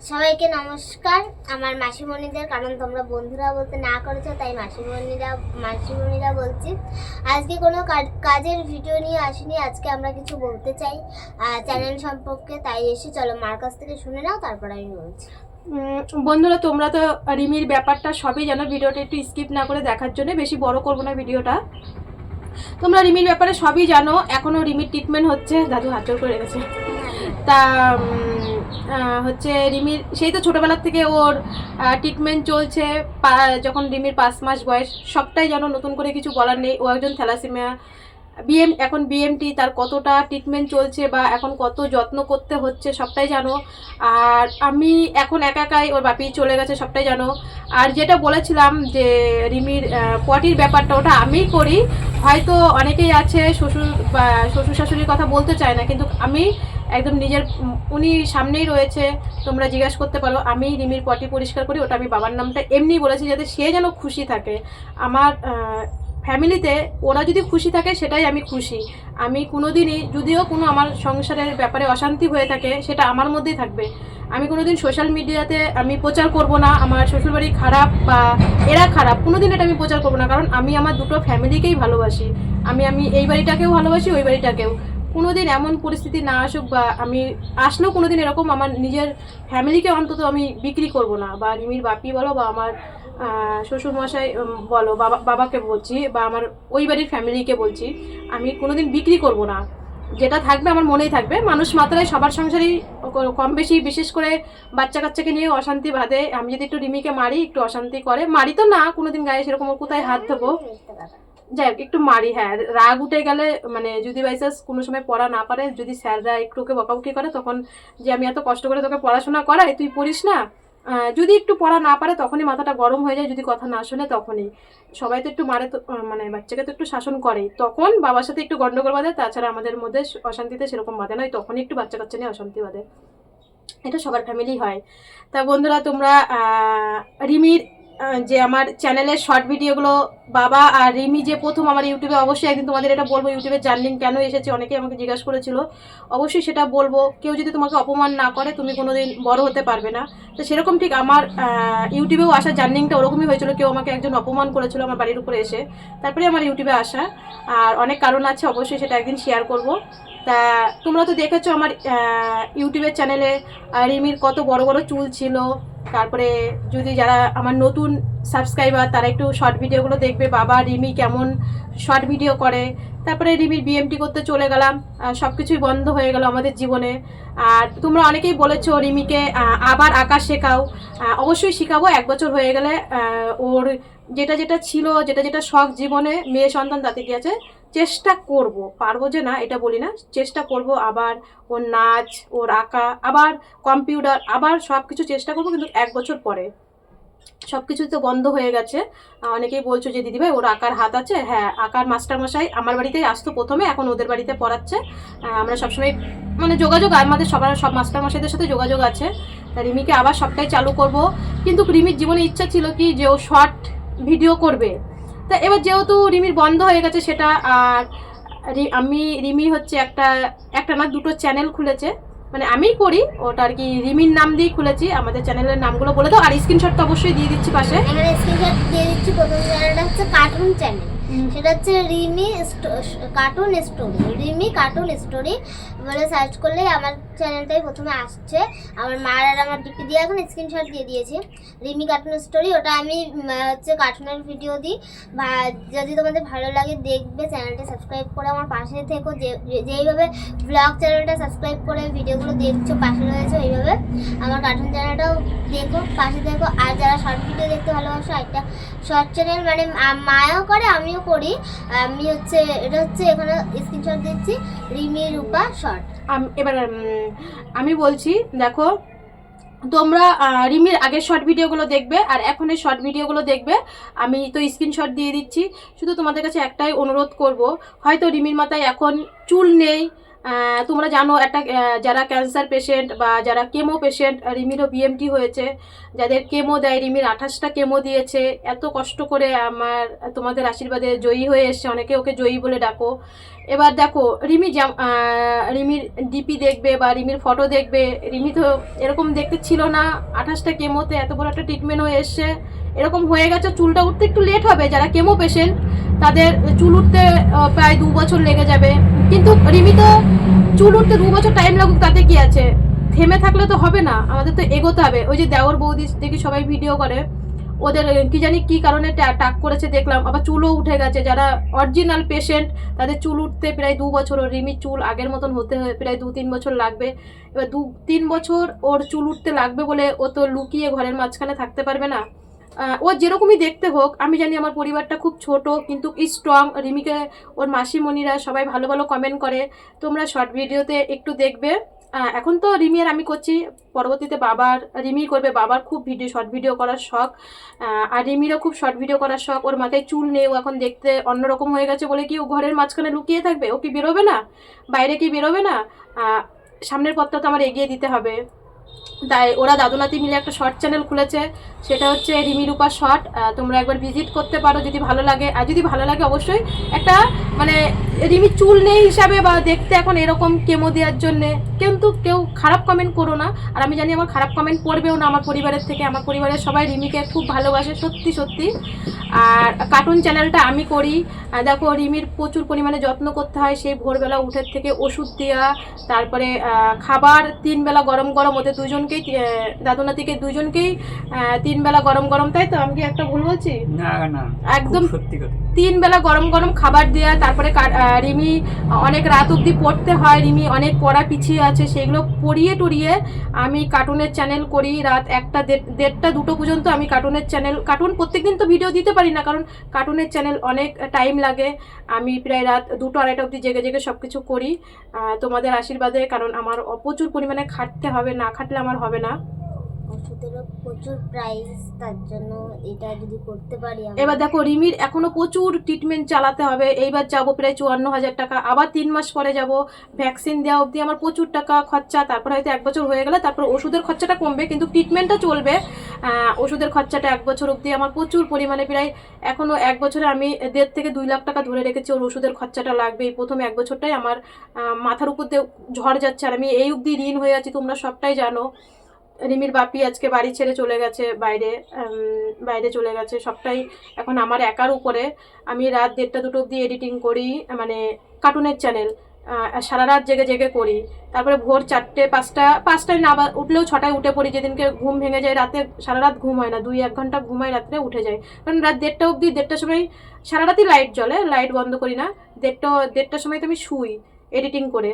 সবাইকে নমস্কার। আমার মাসিমণিদের, কারণ তোমরা বন্ধুরা বলতে না করেছো তাই মাসিমণিরা বলছি। আজকে কোনো কাজের ভিডিও নিয়ে আসিনি, আজকে আমরা কিছু বলতে চাই চ্যানেল সম্পর্কে, তাই এসে চলো মার কাছ থেকে শুনে নাও, তারপর আমি বলছি। বন্ধুরা, তোমরা তো রিমির ব্যাপারটা সবই জানো। ভিডিওটা একটু স্কিপ না করে দেখার জন্য, বেশি বড় করবো না ভিডিওটা। তোমরা রিমির ব্যাপারে সবই জানো। এখনও রিমির ট্রিটমেন্ট হচ্ছে, দাদু হাত জোর করে রেখেছে। তা হচ্ছে রিমির সেই তো ছোটোবেলার থেকে ওর ট্রিটমেন্ট চলছে। যখন রিমির 5 মাস বয়স, সবটাই জানো, নতুন করে কিছু বলার নেই। ও একজন থ্যালাসেমিয়া এখন বিএমটি, তার কতটা ট্রিটমেন্ট চলছে বা এখন কত যত্ন করতে হচ্ছে সবটাই জানো। আর আমি এখন একাই, ওর বাপি চলে গেছে, সবটাই জানো। আর যেটা বলেছিলাম যে রিমির পটির ব্যাপারটা, ওটা আমিই করি। হয়তো অনেকেই আছে শ্বশুর শাশুড়ির কথা বলতে চায় না, কিন্তু আমি একদম নিজের, উনি সামনেই রয়েছে, তোমরা জিজ্ঞাসা করতে পারো। আমি রিমির পটি পরিষ্কার করি, ওটা আমি বাবার নামটা এমনি বলেছি যাতে সে যেন খুশি থাকে। আমার ফ্যামিলিতে ওরা যদি খুশি থাকে সেটাই আমি খুশি। আমি কোনোদিনই, যদিও কোনো আমার সংসারের ব্যাপারে অশান্তি হয়ে থাকে, সেটা আমার মধ্যেই থাকবে। আমি কোনোদিন সোশ্যাল মিডিয়াতে আমি প্রচার করব না আমার শ্বশুরবাড়ি খারাপ বা এরা খারাপ, কোনোদিন এটা আমি প্রচার করব না। কারণ আমি আমার দুটো ফ্যামিলিকেই ভালোবাসি। আমি এই বাড়িটাকেও ভালোবাসি, ওই বাড়িটাকেও। কোনোদিন এমন পরিস্থিতি না আসুক, বা আমি আসলেও কোনোদিন এরকম আমার নিজের ফ্যামিলিকে অন্তত আমি বিক্রি করব না। বা রিমির বাপি বলো বা আমার শ্বশুরমশাই বলো, বাবাকে বলছি, বা আমার ওই বাড়ির ফ্যামিলিকে বলছি, আমি কোনোদিন বিক্রি করব না। যেটা থাকবে আমার মনেই থাকবে। মানুষ মাত্রায় সবার সংসারেই কম বেশি, বিশেষ করে বাচ্চা কাচ্চাকে নিয়ে অশান্তি বাঁধে। আমি যদি একটু রিমিকে মারি, একটু অশান্তি করে, মারি তো না কোনোদিন গায়ে, সেরকম কোথায় হাত দেবো, যাই হোক একটু মারি। হ্যাঁ, রাগ উঠে গেলে, মানে যদি বাইচান্স কোনো সময় পড়া না পারে, যদি স্যাররা একটু ওকে বকাবকি করে, তখন যে আমি এত কষ্ট করে তোকে পড়াশোনা করাই, তুই পড়িস না, যদি একটু পড়া না পারে তখনই মাথাটা গরম হয়ে যায়, যদি কথা না শোনে তখনই। সবাই তো একটু মারে, তো মানে বাচ্চাকে তো একটু শাসন করে, তখন বাবার সাথে একটু গন্ডগোল বাঁধে। তাছাড়া আমাদের মধ্যে অশান্তিতে সেরকম বাঁধে নয়, তখনই একটু বাচ্চা কাচ্চা নিয়ে অশান্তি বাঁধে। এটা সবার ফ্যামিলি হয়। তা বন্ধুরা, তোমরা রিমির যে আমার চ্যানেলের শর্ট ভিডিওগুলো, বাবা আর রিমি যে প্রথম আমার ইউটিউবে, অবশ্যই একদিন তোমাদের এটা বলবো ইউটিউবে জার্নিং কেন এসেছে, অনেকেই আমাকে জিজ্ঞাসা করেছিল, অবশ্যই সেটা বলবো। কেউ যদি তোমাকে অপমান না করে, তুমি কোনোদিন বড় হতে পারবে না। তো সেরকম ঠিক আমার ইউটিউবেও আসা জার্নিংটা ওরকমই হয়েছিল। কেউ আমাকে একজন অপমান করেছিল আমার বাড়ির উপরে এসে, তারপরে আমার ইউটিউবে আসা। আর অনেক কারণ আছে, অবশ্যই সেটা একদিন শেয়ার করব। তা তোমরা তো দেখেছো আমার ইউটিউবের চ্যানেলে রিমির কত বড় বড় চুল ছিল। তারপরে যদি যারা আমার নতুন সাবস্ক্রাইবার, তারা একটু শর্ট ভিডিওগুলো দেখবে, বাবা রিমি কেমন শর্ট ভিডিও করে। তারপরে রিমির বিএমটি করতে চলে গেলাম, সব কিছুই বন্ধ হয়ে গেল আমাদের জীবনে। আর তোমরা অনেকেই বলেছো রিমিকে আবার আঁকা শেখাও। অবশ্যই শেখাবো। 1 বছর হয়ে গেলে ওর যেটা যেটা ছিল, যেটা যেটা শখ জীবনে, মেয়ে সন্তান তাতে কি আছে, চেষ্টা করব, পারবো যে না এটা বলি না, চেষ্টা করব আবার ওর নাচ, ওর আঁকা, আবার কম্পিউটার, আবার সব কিছু চেষ্টা করবো। কিন্তু 1 বছর পরে সব কিছুই তো বন্ধ হয়ে গেছে। অনেকেই বলছো যে দিদিভাই ওর আঁকার হাত আছে। হ্যাঁ, আঁকার মাস্টারমশাই আমার বাড়িতেই আসতো প্রথমে, এখন ওদের বাড়িতে পড়াচ্ছে। আমরা সবসময় মানে যোগাযোগ, আমাদের সব মাস্টারমশাইদের সাথে যোগাযোগ আছে। তা রিমিকে আবার সবটাই চালু করব। কিন্তু রিমির জীবনে ইচ্ছা ছিল কি যে ও শর্ট ভিডিও করবে। তা এবার যেহেতু রিমির বন্ধ হয়ে গেছে সেটা, আর রিমি হচ্ছে একটা না দুটো চ্যানেল খুলেছে, মানে আমিই করি ওটা আর কি, রিমির নাম দিয়ে খুলেছি। আমাদের চ্যানেলের নামগুলো বলে দাও, আর স্ক্রিনশট তো অবশ্যই দিয়ে দিচ্ছি পাশে। এখানে স্ক্রিনশট দিয়ে দিচ্ছি। প্রথম চ্যানেলটা হচ্ছে কার্টুন চ্যানেল, সেটা হচ্ছে cartoon story, Rimi cartoon story বলে সার্চ করলেই আমার চ্যানেলটাই প্রথমে আসছে। আমার মার আর আমার ডিপি দিয়ে এখন স্ক্রিনশট দিয়ে দিয়েছে, রিমি কার্টুন স্টোরি। ওটা আমি হচ্ছে কার্টুনের ভিডিও দিই। বা যদি তোমাদের ভালো লাগে দেখবে, চ্যানেলটা সাবস্ক্রাইব করে আমার পাশে থেকো। যেইভাবে ব্লগ চ্যানেলটা সাবস্ক্রাইব করে ভিডিওগুলো দেখছো, পাশে রয়েছে, ওইভাবে আমার কার্টুন চ্যানেলটাও দেখো, পাশে দেখো। আর যারা শর্ট ভিডিও দেখতে ভালোবাসো, একটা শর্ট চ্যানেল, মানে মায়াও করে আমিও করি। আমি হচ্ছে এটা হচ্ছে এখানে স্ক্রিনশট দিচ্ছি, রিমি রূপা শর্ট। এবার আমি বলছি, দেখো তোমরা রিমির আগের শর্ট ভিডিওগুলো দেখবে আর এখনের শর্ট ভিডিওগুলো দেখবে। আমি তো স্ক্রিনশট দিয়ে দিচ্ছি। শুধু তোমাদের কাছে একটাই অনুরোধ করব, হয়তো রিমির মাথায় এখন চুল নেই, তোমরা জানো একটা যারা ক্যান্সার পেশেন্ট বা যারা কেমো পেশেন্ট, রিমিরও বিএমটি হয়েছে, যাদের কেমো দেয়, রিমির 28টা কেমো দিয়েছে, এত কষ্ট করে আমার তোমাদের আশীর্বাদে জয়ী হয়ে এসছে, অনেকে ওকে জয়ী বলে ডাকো। এবার দেখো রিমির ডিপি দেখবে বা রিমির ফটো দেখবে, রিমি তো এরকম দেখতে ছিল না, 28টা কেমোতে এত বড় একটা ট্রিটমেন্ট হয়ে এসছে, এরকম হয়ে গেছে। চুলটা উঠতে একটু লেট হবে, যারা কেমো পেশেন্ট তাদের চুল উঠতে প্রায় 2 বছর লেগে যাবে, কিন্তু রিমি তো চুল উঠতে 2 বছর টাইম লাগুক তাতে কি আছে, থেমে থাকলে তো হবে না, আমাদের তো এগোতে হবে। ওই যে দেওর বৌদি দেখি সবাই ভিডিও করে, ওদের কি জানি কি কারণে টাক করেছে দেখলাম, আবার চুলও উঠে গেছে। যারা অরিজিনাল পেশেন্ট তাদের চুল উঠতে প্রায় 2 বছর, ওর রিমির চুল আগের মতন হতে প্রায় 2-3 বছর লাগবে। এবার 2-3 বছর ওর চুল উঠতে লাগবে বলে ও তো লুকিয়ে ঘরের মাঝখানে থাকতে পারবে না। ও যেরকমই দেখতে হোক, আমি জানি আমার পরিবারটা খুব ছোট কিন্তু স্ট্রং। রিমিকে ওর মাসিমণিরা সবাই ভালো ভালো কমেন্ট করে, তোমরা শর্ট ভিডিওতে একটু দেখবে। এখন তো রিমি আর আমি করছি, পরবর্তীতে রিমি করবে, বাবার খুব শর্ট ভিডিও করার শখ, আর রিমিরও খুব শর্ট ভিডিও করার শখ। ওর মাথায় চুল নেই, ও এখন দেখতে অন্যরকম হয়ে গেছে বলে কি ও ঘরের মাঝখানে লুকিয়ে থাকবে? ও কি বেরোবে না বাইরে? কি বেরোবে না? সামনের পথটা তো আমার এগিয়ে দিতে হবে। তাই ওরা দাদুনাতি মিলে একটা শর্ট চ্যানেল খুলেছে, সেটা হচ্ছে রিমি রূপা শর্ট। তোমরা একবার ভিজিট করতে পারো যদি ভালো লাগে। আর যদি ভালো লাগে অবশ্যই একটা মানে রিমির চুল নেই হিসাবে বা দেখতে এখন এরকম কেমো দেওয়ার জন্যে কিন্তু কেউ খারাপ কমেন্ট করো না। আর আমি জানি আমার খারাপ কমেন্ট পড়বেও না আমার পরিবারের থেকে। আমার পরিবারের সবাই রিমিকে খুব ভালোবাসে সত্যি সত্যি। আর কার্টুন চ্যানেলটা আমি করি। দেখো রিমির প্রচুর পরিমাণে যত্ন করতে হয়, সেই ভোরবেলা উঠের থেকে ওষুধ দেওয়া, তারপরে খাবার 3 বেলা গরম গরম, ওদের দুজনকেই দাদুনাতিকে দুজনকেই 3 বেলা গরম গরম। তাই তো? আমি কি একটা ভুল বলছি? না না, একদম সত্যি কথা। 3 বেলা গরম গরম খাবার দেওয়া। তারপরে রিমি অনেক রাত অবধি পড়তে হয়, রিমি অনেক পড়া পিছিয়ে আছে, সেগুলো পড়িয়ে টড়িয়ে আমি কার্টুনের চ্যানেল করি। রাত 1টা 1:30 2টো পর্যন্ত আমি কার্টুনের চ্যানেল, কার্টুন প্রত্যেকদিন তো ভিডিও দিতে পারি না কারণ কার্টুনের চ্যানেল অনেক টাইম লাগে। আমি প্রায় রাত 2-2:30 অবধি জেগে জেগে সব কিছু করি তোমাদের আশীর্বাদে, কারণ আমার প্রচুর পরিমাণে খাটতে হবে, না খাটলে আমার হবে না। ওষুধেরও প্রচুর প্রাইস, তার জন্য এটা যদি করতে পারি। এবার দেখো রিমির এখনো প্রচুর ট্রিটমেন্ট চালাতে হবে। এইবার যাবো প্রায় 54,000 টাকা, আবার 3 মাস পরে যাব, ভ্যাকসিন দেওয়া অবধি আমার প্রচুর টাকা খরচা। তারপর হয়তো 1 বছর হয়ে গেলে তারপর ওষুধের খরচাটা কমবে, কিন্তু ট্রিটমেন্টটা চলবে। ওষুধের খরচাটা 1 বছর অবধি আমার প্রচুর পরিমাণে, প্রায় এখনো 1 বছরে আমি 1.5 থেকে 2 লাখ টাকা ধরে রেখেছি। ওর ওষুধের খরচাটা লাগবে। এই প্রথম 1 বছরটাই আমার মাথার উপর দিয়ে ঝড় যাচ্ছে, আর আমি এই অবধি ঋণ হয়ে আছি, তোমরা সবটাই জানো। রিমির বাপি আজকে বাড়ি ছেড়ে চলে গেছে, বাইরে চলে গেছে, সবটাই এখন আমার একার উপরে। আমি রাত 1:30 2টো অবধি এডিটিং করি, মানে কার্টুনের চ্যানেল সারা রাত জেগে জেগে করি। তারপরে ভোর 4টে 5টায় না উঠলেও 6টায় উঠে পড়ি। যেদিনকে ঘুম ভেঙে যায়, রাতে সারা রাত ঘুম হয় না, 2-1 ঘন্টা ঘুমাই, রাত্রে উঠে যায়। কারণ রাত 1:30 অবধি, 1:30টার সময় সারা রাতই লাইট জ্বলে, লাইট বন্ধ করি না। 1:30টার সময় তো আমি শুই এডিটিং করে।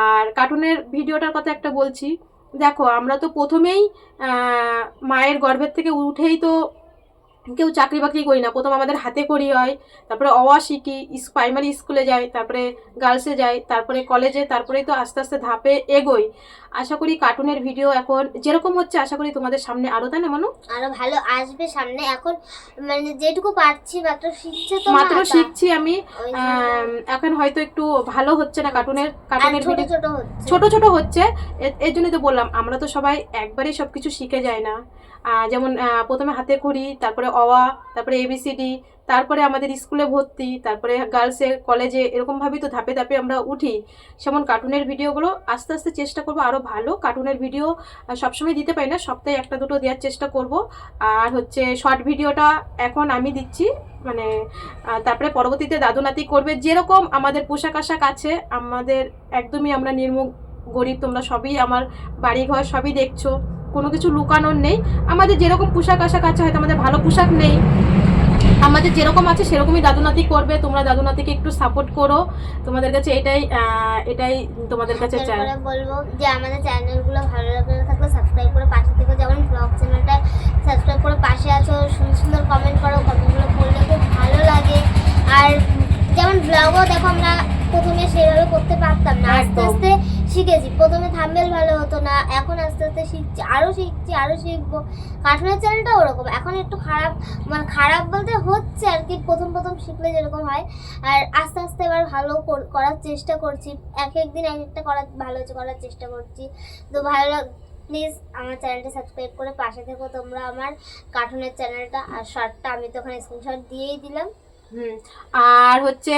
আর কার্টুনের ভিডিওটার কথা একটা বলছি, দেখো আমরা তো প্রথমেই মায়ের গর্ভের থেকে উঠেই তো কেউ চাকরি বাকরি করি না, প্রথম আমাদের হাতে করি হয়, তারপরে অওয়া শিখি, প্রাইমারি স্কুলে যাই, তারপরে গার্লসে যাই, তারপরে কলেজে, তারপরেই তো আস্তে আস্তে ধাপে এগোই। আশা করি কার্টুনের ভিডিও এখন যেরকম হচ্ছে, আশা করি তোমাদের সামনে আরো, তাই না মানু? আরো ভালো আসবে সামনে। এখন মানে যেটুকু পারছি মাত্র শিখছি আমি। এখন হয়তো একটু ভালো হচ্ছে না কার্টুনের ভিডিও, ছোট ছোট হচ্ছে। এর জন্য তো বললাম, আমরা তো সবাই একবারেই সবকিছু শিখে যায় না। যেমন প্রথমে হাতে খড়ি, তারপরে অওয়া, তারপরে ABCD, তারপরে আমাদের স্কুলে ভর্তি, তারপরে গার্লসে, কলেজে, এরকমভাবেই তো ধাপে ধাপে আমরা উঠি। যেমন কার্টুনের ভিডিওগুলো আস্তে আস্তে চেষ্টা করবো আরও ভালো। কার্টুনের ভিডিও সবসময় দিতে পারি না, সপ্তাহে 1-2টো দেওয়ার চেষ্টা করব। আর হচ্ছে শর্ট ভিডিওটা এখন আমি দিচ্ছি, মানে তারপরে পরবর্তীতে দাদুনাতি করবে। যেরকম আমাদের পোশাক আশাক আছে, আমাদের একদমই আমরা নির্মুখ গরিব, তোমরা সবই আমার বাড়িঘর সবই দেখছো, কোনো কিছু লুকানোর নেই। আমাদের যেরকম পোশাক আশাক আছে, হয়তো আমাদের ভালো পোশাক নেই, আমাদের যেরকম আছে সেরকমই দাদুনাতি করবে। তোমরা দাদুনাতিকে একটু সাপোর্ট করো, তোমাদের কাছে এটাই তোমাদের কাছে চাই। বলবো যে আমাদের চ্যানেলগুলো ভালো থাকলে সাবস্ক্রাইব করে পাশে থেকে, যেমন ব্লগ চ্যানেলটা সাবস্ক্রাইব করে পাশে আছো, সুন্দর সুন্দর কমেন্ট করো, কমেন্টগুলো পড়লে খুব ভালো লাগে। আর যেমন ব্লগও দেখো আমরা প্রথমে সেভাবে করতে পারতাম না, আস্তে আস্তে শিখেছি। প্রথমে থাম্বনেল ভালো হতো না, এখন আস্তে আস্তে শিখছি, আরও শিখবো। কার্টুনের চ্যানেলটা ওরকম এখন একটু খারাপ, মানে খারাপ বলতে হচ্ছে আর কি, প্রথম শিখলে যেরকম হয়। আর আস্তে আস্তে এবার ভালো করার চেষ্টা করছি, এক একদিন এক একটা ভালো করার চেষ্টা করছি। তো ভালো প্লিজ আমার চ্যানেলটা সাবস্ক্রাইব করে পাশে থেকো তোমরা, আমার কার্টুনের চ্যানেলটা। আর শর্টটা আমি তো ওখানে স্ক্রিনশট দিয়েই দিলাম। আর হচ্ছে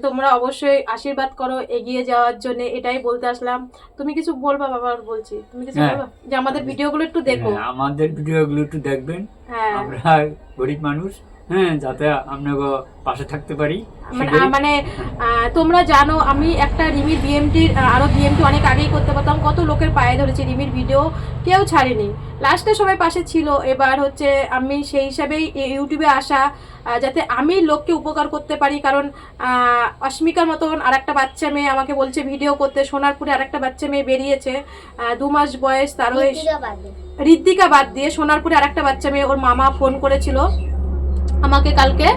তোমরা অবশ্যই আশীর্বাদ করো এগিয়ে যাওয়ার জন্য, এটাই বলতে আসলাম। তুমি কিছু বলবা? বাবা বলছি, তুমি কিছু বলবা যে আমাদের ভিডিওগুলো একটু দেখো? আমাদের ভিডিওগুলো একটু দেখবেন, আমরা গরিব মানুষ, যাতে আপনাকে পাশে থাকতে পারি। মানে তোমরা জানো আমি একটা রিমির বিএমটির আরো বিএমটি অনেক আগেই করতে পারতাম, কত লোকের পায়ে ধরেছি, রিমির ভিডিও কেউ ছাড়েনি, লাস্টে সবাই পাশে ছিল। এবার হচ্ছে আমি সেই হিসাবেই ইউটিউবে আসা, যাতে আমি লোককে উপকার করতে পারি। কারণ অস্মিকার মতন আর একটা বাচ্চা মেয়ে আমাকে বলছে ভিডিও করতে, সোনারপুরে আর একটা বাচ্চা মেয়ে বেরিয়েছে 2 মাস বয়স, তারও ঋদ্ধিকা বাদ দিয়ে সোনারপুরে আর একটা বাচ্চা মেয়ে, ওর মামা ফোন করেছিল আমাকে কালকে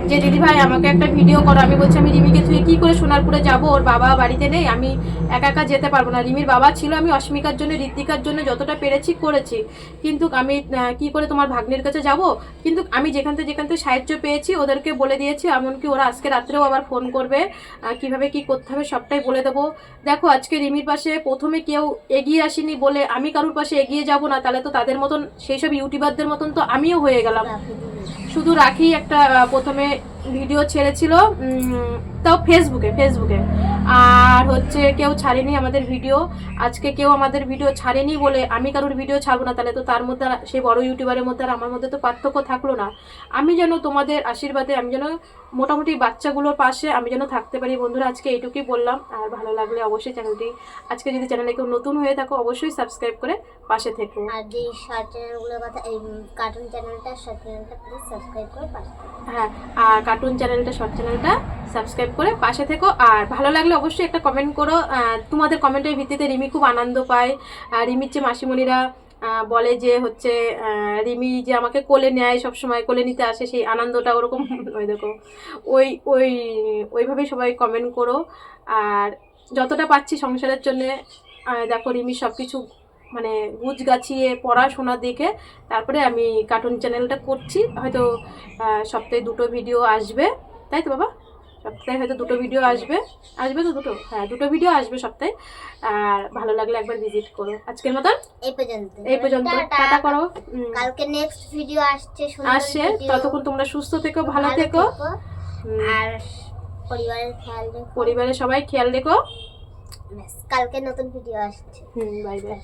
যে দিদি ভাই আমাকে একটা ভিডিও করো। আমি বলছি আমি রিমিকে তুই কী করে সোনারপুরে যাব, ওর বাবা বাড়িতে নেই, আমি একা একা যেতে পারবো না। রিমির বাবা ছিল, আমি অস্মিকার জন্য ঋদ্ধিকার জন্য যতটা পেরেছি করেছি, কিন্তু আমি কি করে তোমার ভাগ্নের কাছে যাব। কিন্তু আমি যেখান থেকে সাহায্য পেয়েছি ওদেরকে বলে দিয়েছি, এমনকি ওরা আজকে রাত্রেও আবার ফোন করবে, কিভাবে কি করতে হবে সবটাই বলে দেবো। দেখো আজকে রিমির পাশে প্রথমে কেউ এগিয়ে আসেনি বলে আমি কারোর পাশে এগিয়ে যাব না, তাহলে তো তাদের মতন সেই সব ইউটিউবারদের মতন তো আমিও হয়ে গেলাম। শুধু রাখি একটা প্রথমে ভিডিও ছেড়েছিল, তাও ফেসবুকে, আর হচ্ছে কেউ ছাড়েনি আমাদের ভিডিও। আজকে কেউ আমাদের ভিডিও ছাড়েনি বলে আমি কারোর ভিডিও ছাড়বো না, তাহলে তো তার মধ্যে সেই বড় ইউটিউবারের মধ্যে আর আমার মধ্যে তো পার্থক্য থাকলো না। আমি যেন তোমাদের আশীর্বাদে, আমি যেন মোটামুটি বাচ্চাগুলোর পাশে আমি যেন থাকতে পারি। বন্ধুরা আজকে এইটুকুই বললাম, আর ভালো লাগলে অবশ্যই চ্যানেলটি, আজকে যদি চ্যানেলে কেউ নতুন হয়ে থাকো অবশ্যই সাবস্ক্রাইব করে পাশে থেকো। আর যে শর্ট চ্যানেলগুলোর কথা, এই কার্টুন চ্যানেলটা, শর্ট চ্যানেলটা প্লিজ সাবস্ক্রাইব করে পাশে থেকো। হ্যাঁ, আর কার্টুন চ্যানেলটা, শর্ট চ্যানেলটা সাবস্ক্রাইব করে পাশে থেকো। আর ভালো লাগলে অবশ্যই একটা কমেন্ট করো। তোমাদের কমেন্টের ভিত্তিতে রিমি খুব আনন্দ পায়। রিমির যে মাসিমণিরা বলে যে হচ্ছে রিমি যে আমাকে কোলে নেয়, সবসময় কোলে নিতে আসে, সেই আনন্দটা ওরকম ওই দেখো ওইভাবেই সবাই কমেন্ট করো। আর যতটা পাচ্ছি সংসারের জন্যে, দেখো রিমি সব কিছু মানে গুছ গাছিয়ে পড়াশোনা দেখে তারপরে আমি কার্টুন চ্যানেলটা করছি। হয়তো সপ্তাহে 2টো ভিডিও আসবে, তাই তো বাবা? সপ্তাহে হয়তো 2টো ভিডিও আসবে তো 2টো, হ্যাঁ 2টো ভিডিও আসবে সপ্তাহে। আর ভালো লাগলে একবার ভিজিট করো। আজকের মতন এই পর্যন্ত টাটা করো। কালকে নেক্সট ভিডিও আসছে, ততক্ষণ তোমরা সুস্থ থেকো, ভালো থেকো, আর পরিবারের সবাই খেয়াল রেখো। কালকে নতুন ভিডিও আসছে। Bye bye.